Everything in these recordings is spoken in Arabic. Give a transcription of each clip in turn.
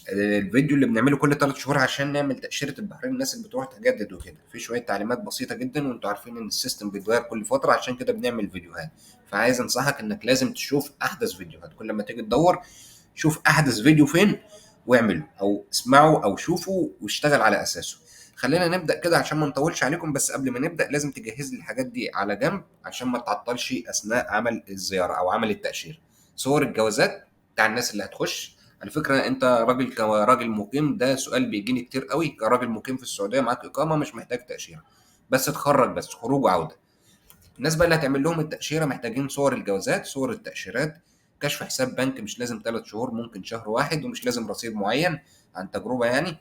الفيديو اللي بنعمله كل 3 شهور عشان نعمل تأشيرة البحرين الناس اللي بتروح تجدد وكده، في شوية تعليمات بسيطة جدا، وانتوا عارفين ان السيستم بيتغير كل فترة، عشان كده بنعمل فيديوهات. فعايز انصحك انك لازم تشوف احدث فيديوهات، كل ما تيجي تدور شوف احدث فيديو فين واعمله، او اسمعه او شوفه واشتغل على اساسه. خلينا نبدأ كده عشان ما نطولش عليكم، بس قبل ما نبدأ لازم تجهز لي الحاجات دي على جنب عشان ما تعطلش اثناء عمل الزيارة او عمل التأشيرة. صور الجوازات بتاع الناس اللي هتخش. على فكرة انت راجل، كراجل مقيم، ده سؤال بيجيني كتير قوي، كراجل مقيم في السعودية معاك إقامة مش محتاج تأشيرة، بس تخرج بس خروج وعودة. الناس بقى اللي هتعمل لهم التأشيرة محتاجين صور الجوازات، صور التأشيرات، كشف حساب بنك مش لازم 3 شهور، ممكن شهر واحد، ومش لازم رصيد معين، عن تجربة يعني.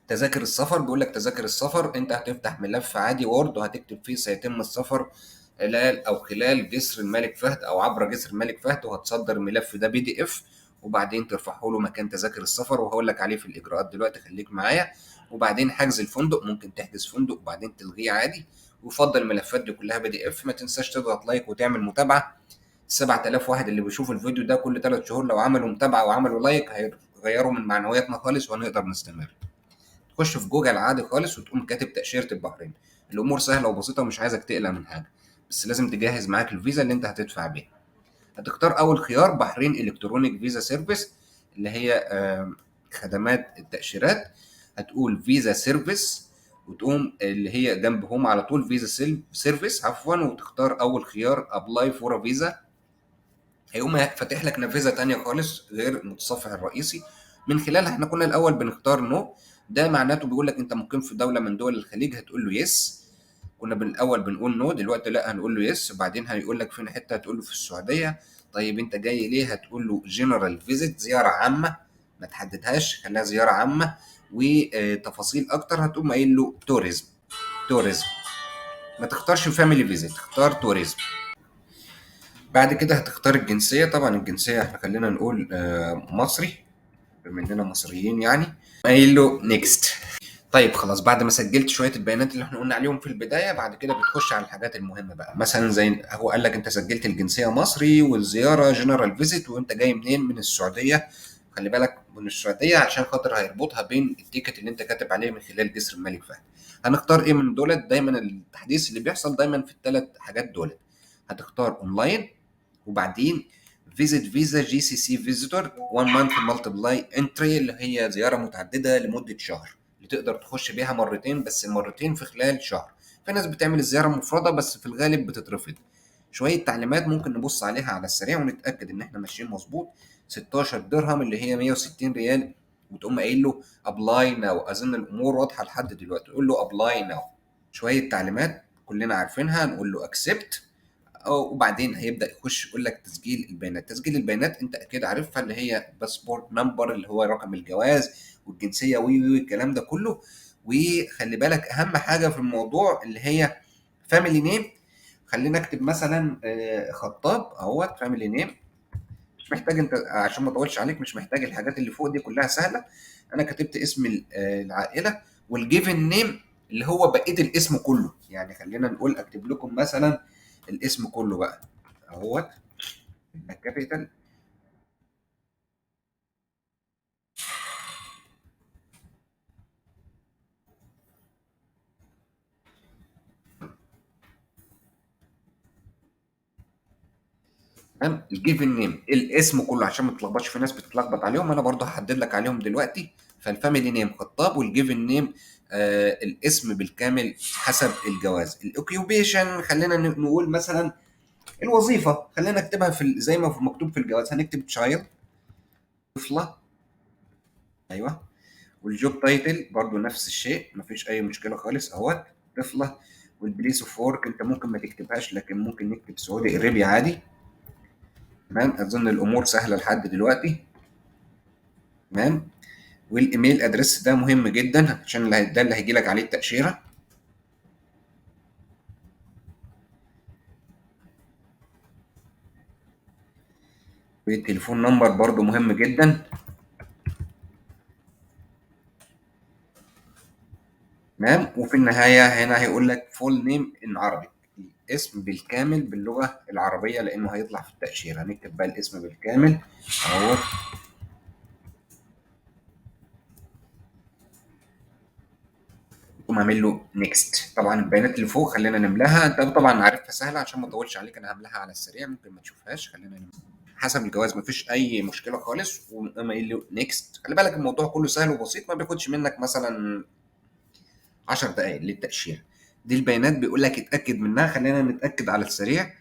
تذاكر السفر، بيقول لك تذاكر السفر انت هتفتح ملف عادي وورد وهتكتب فيه سيتم السفر خلال جسر الملك فهد او عبر جسر الملك فهد، وهتصدر الملف ده PDF، وبعدين ترفعه له مكان تذاكر السفر، وهقول لك عليه في الاجراءات دلوقتي، خليك معايا. وبعدين حجز الفندق، ممكن تحجز فندق وبعدين تلغيه عادي، ويفضل الملفات دي كلها PDF. ما تنساش تضغط لايك وتعمل متابعه. 7000 واحد اللي بيشوفوا الفيديو ده كل 3 شهور لو عملوا متابعه وعملوا لايك هيغيروا من معنوياتنا خالص وهنقدر نستمر. تخش في جوجل عادي خالص وتقوم كاتب تأشيرة البحرين. الأمور سهلة وبسيطة ومش عايزك تقلق من حاجة، بس لازم تجهز معاك الفيزا اللي أنت هتدفع بيها. هتختار أول خيار بحرين إلكترونيك فيزا سيرفيس، اللي هي خدمات التأشيرات. هتقول فيزا سيرفيس، وتقوم اللي هي جنبهم على طول فيزا سيرفيس عفوا، وتختار أول خيار أبلاي فور فيزا. هيقوم فاتح لك نافذة تانية خالص غير المتصفح الرئيسي، من خلالها احنا كنا الأول بنختار نو. ده معناته بيقول لك أنت مقيم في دولة من دول الخليج، هتقول له يس. كنا بالأول بنقول نو، دلوقتي لا هنقول له يس. وبعدين هيقول لك فين حتة، هتقول له في السعودية. طيب أنت جاي ليه؟ هتقول له جنرال فيزيت، زيارة عامة، ما تحددهاش، خليها زيارة عامة. وتفاصيل أكتر هتقوم قايل له توريزم. توريزم، ما تختارش فاميلي فيزيت، اختار توريزم. بعد كده هتختار الجنسية، طبعا الجنسية احنا خلينا نقول مصري، بما اننا مصريين يعني. قايل له نيكست. طيب خلاص، بعد ما سجلت شوية البيانات اللي احنا قلنا عليهم في البداية، بعد كده بتخش على الحاجات المهمة بقى، مثلا زي هو قال لك انت سجلت الجنسية مصري والزيارة جنرال فيزيت، وانت جاي منين؟ من السعودية. خلي بالك من السعودية عشان خاطر هيربطها بين التيكت اللي انت كاتب عليه من خلال جسر الملك فهد. هنختار ايه من دولت؟ دايما التحديث اللي بيحصل دايما في الثلاث حاجات دولت. هتختار اونلاين، وبعدين فيزيت فيزا جي سي سي فيزيتور 1 مانث مالتيبلاي انتري، اللي هي زياره متعدده لمده شهر، اللي تقدر تخش بيها مرتين، بس مرتين في خلال شهر. في ناس بتعمل الزياره مفرده بس في الغالب بتترفض. شويه تعليمات ممكن نبص عليها على السريع ونتاكد ان احنا ماشيين مظبوط. 16 درهم اللي هي 160 ريال، وتقوم قايل له ابلاي ناو. اظن الامور واضحه لحد دلوقتي، تقول له ابلاي ناو. شويه تعليمات كلنا عارفينها، نقول له اكسبت. وبعدين هيبدا يخش يقول لك تسجيل البيانات. تسجيل البيانات انت اكيد عارفها، اللي هي باسبورت نمبر اللي هو رقم الجواز، والجنسيه وي الكلام ده كله. وخلي بالك اهم حاجه في الموضوع اللي هي فاميلي نيم. خلينا اكتب مثلا خطاب اهوت فاميلي نيم. مش محتاج انت عشان ما اطولش عليك، مش محتاج الحاجات اللي فوق دي كلها سهله. انا كتبت اسم العائله، والجيفن نيم اللي هو بقيه الاسم كله. يعني خلينا نقول اكتب لكم مثلا الاسم كله بقى اهوت الكابيتال. تمام، الجيفن نيم الاسم كله عشان ما تتلخبطش، في ناس بتتلخبط عليهم، انا برضه هحدد لك عليهم دلوقتي. فالفاميلي نيم خطاب، والجيفن نيم الاسم بالكامل حسب الجواز. الاوكيوبيشن خلينا نقول مثلا الوظيفه، خلينا نكتبها زي ما مكتوب في الجواز، هنكتب تشايلد، طفله. ايوه. والجوب تايتل برضو نفس الشيء، مفيش اي مشكله خالص اهوت طفله. والبليس اوف وورك انت ممكن ما تكتبهاش، لكن ممكن نكتب سعودي ارابي عادي. تمام، اظن الامور سهله لحد دلوقتي. تمام. والايميل ادريس ده مهم جدا عشان ده اللي هيجي لك عليه التاشيره. والتليفون نمبر برضو مهم جدا. تمام. وفي النهايه هنا هيقول لك فول نيم ان عربي، الاسم بالكامل باللغه العربيه لانه هيطلع في التاشيره. هنكتب بقى الاسم بالكامل اهو. وتقوم عامل له نيكست. طبعا البيانات اللي فوق خلينا نملاها، انت طبعا عارفها سهله عشان ما اطولش عليك، انا هملاها على السريع ممكن ما تشوفهاش. خلينا نملاها حسب الجواز مفيش اي مشكله خالص، وقوم قايل له نيكست. خلي بالك الموضوع كله سهل وبسيط، ما بياخدش منك مثلا 10 دقائق للتاشيره. دي البيانات بيقول لك اتاكد منها، خلينا نتاكد على السريع.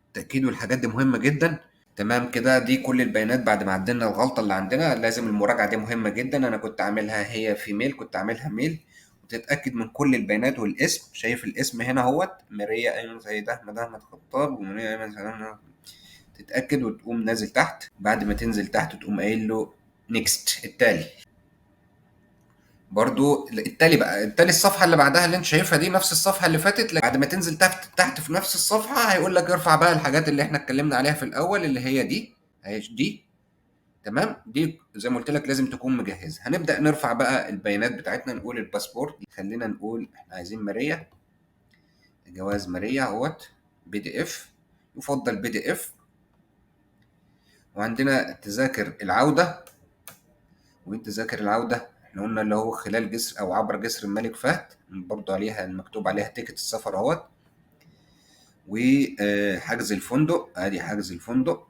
التاكيد والحاجات دي مهمه جدا. تمام كده، دي كل البيانات بعد ما عدلنا الغلطة اللي عندنا. لازم المراجعة دي مهمة جدا، أنا كنت عاملها هي في ميل، كنت عاملها ميل. وتتأكد من كل البيانات والاسم، شايف الاسم هنا اهوت ماريا أيمن سيد أحمد خطاب وماريا أيمن سيد أحمد. تتأكد وتقوم نازل تحت، بعد ما تنزل تحت تقوم قايل له نيكست التالي. برضو التالي بقى، التالي الصفحة اللي بعدها اللي انت شايفها دي نفس الصفحة اللي فاتت، بعد ما تنزل تحت في نفس الصفحة هيقول لك ارفع بقى الحاجات اللي احنا اتكلمنا عليها في الأول اللي هي دي، هي دي. تمام، دي زي ما قلت لك لازم تكون مجهزها. هنبدأ نرفع بقى البيانات بتاعتنا. نقول الباسبور، خلينا نقول احنا عايزين ماريا، جواز ماريا اهوت بي دي اف، يفضل بي دي اف. وعندنا تذاكر العودة، وتذاكر العودة احنا قلنا اللي هو خلال جسر او عبر جسر الملك فهد، برضو عليها مكتوب عليها تيكت السفر اهوت. وحجز الفندق، ادي حجز الفندق.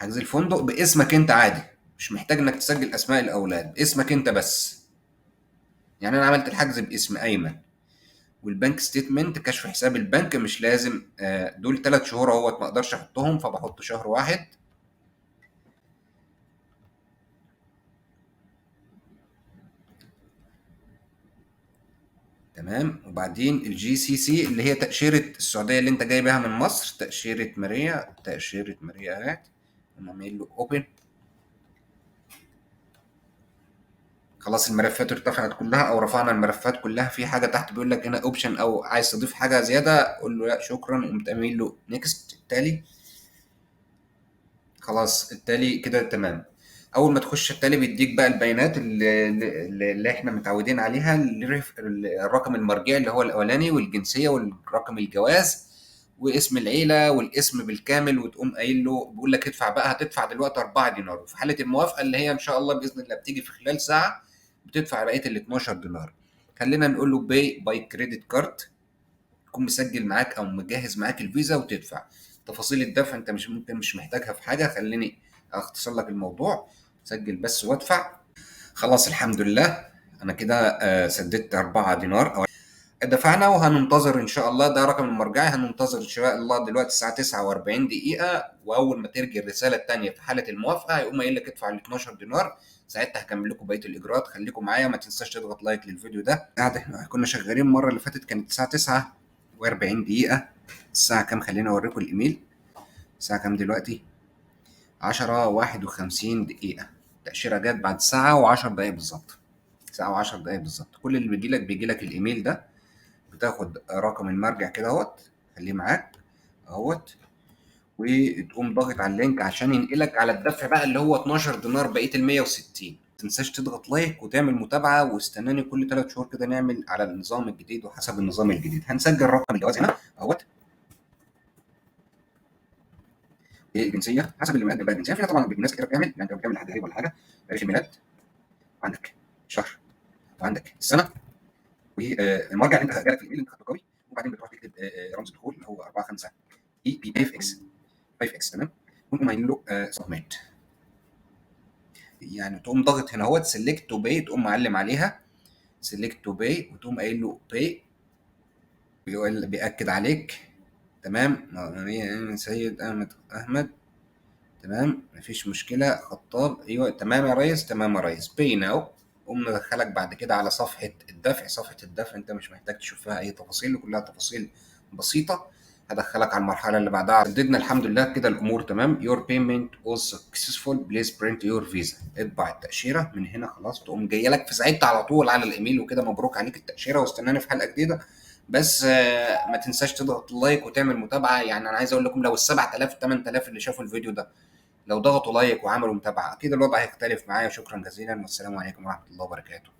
حجز الفندق باسمك انت عادي، مش محتاج انك تسجل اسماء الاولاد، اسمك انت بس. يعني انا عملت الحجز باسم ايمن. والبنك ستيتمنت كشف حساب البنك مش لازم، دول 3 شهور اهوت ما اقدرش احطهم، فبحط شهر واحد. تمام، وبعدين الجي سي سي اللي هي تأشيرة السعودية اللي انت جاي بيها من مصر، تأشيرة ماريا، تأشيرة ماريا اهات. نعمل له اوبن. خلاص الملفات ارتفعت كلها او رفعنا الملفات كلها. في حاجه تحت بيقول لك هنا اوبشن او عايز تضيف حاجه زياده، قول له لا شكرا، قمت قايل له نيكست التالي. خلاص التالي كده تمام. اول ما تخش التالي بيديك بقى البيانات اللي احنا متعودين عليها، الرقم المرجعي اللي هو الاولاني، والجنسيه والرقم الجواز واسم العيله والاسم بالكامل. وتقوم قايل له بيقول لك ادفع بقى، هتدفع دلوقتي 4 دينار، وفي حاله الموافقه اللي هي ان شاء الله باذن الله بتيجي في خلال ساعه بتدفع بقيه ال 12 دينار. خلينا نقول له باي كريدت كارد، تكون مسجل معاك او مجهز معاك الفيزا وتدفع. تفاصيل الدفع انت مش محتاجها في حاجه، خليني اختصر لك الموضوع. سجل بس وادفع. خلاص الحمد لله، انا كده سددت 4 دينار أو دفعنا، وهننتظر ان شاء الله. ده رقم المرجعي، هننتظر ان شاء الله دلوقتي الساعه 49 دقيقه. واول ما ترجع الرساله الثانيه في حاله الموافقه هيقوم قايل لك ادفع ال 12 دينار. ساعتها هكمل لكم بقيه الاجراءات. خليكم معايا، ما تنساش تضغط لايك للفيديو ده. احنا كنا شغالين المره اللي فاتت كانت الساعه 9 و40 دقيقه. الساعه كام؟ خلينا اوريكم الايميل. الساعه كام دلوقتي؟ 10:51 دقيقه. التاشيره جت بعد ساعه و10 دقائق بالظبط. ساعه و10 دقائق بالظبط. كل اللي بيجي لك الايميل ده، بتاخد رقم المرجع كده اهوت، خليه معاك اهوت، وتقوم ضاغط على اللينك عشان ينقلك على الدفع بقى اللي هو 12 دينار بقيه ال 160. ما تنساش تضغط لايك وتعمل متابعه، واستناني كل 3 شهور كده نعمل على النظام الجديد وحسب النظام الجديد. هنسجل رقم الجواز هنا اهوت. الجنسيه حسب اللي مقدم بقى الجنسيه. فيها طبعا ناس كتير بتعمل، يعني لو بتعمل حد غريب ولا حاجه، تاريخ الميلاد، وعندك شهر، وعندك السنه، والمرجع اللي انت جالك في الايميل اللي انت خدته قوي. وبعدين بتروح تكتب رمز الدخول اللي هو 4 5 اي بي اف اكس 5 اكس. تمام، ونقوم قايل له سبميت. يعني تقوم ضاغط هنا اهوت سيلكت تو باي، تقوم معلم عليها سيلكت تو باي، وتقوم قايل له باي. بيأكد عليك. تمام، سيد احمد. تمام، مفيش مشكله. خطاب، ايوه تمام يا ريس، تمام يا ريس. باي ناو. قوم ندخلك بعد كده على صفحه الدفع. صفحه الدفع انت مش محتاج تشوف فيها اي تفاصيل، كلها تفاصيل بسيطه. هدخلك على المرحله اللي بعدها. سددنا الحمد لله كده، الامور تمام. your payment was successful, please print your visa. اطبع التاشيره من هنا. خلاص تقوم جايه لك في ساعتها على طول على الايميل وكده. مبروك عليك التاشيره، واستناني في حلقه جديده. بس ما تنساش تضغط لايك وتعمل متابعه. يعني انا عايز اقول لكم لو ال 7000 8000 اللي شافوا الفيديو ده لو ضغطوا لايك وعملوا متابعه، اكيد الوضع هيختلف معايا. شكرا جزيلا، والسلام عليكم ورحمه الله وبركاته.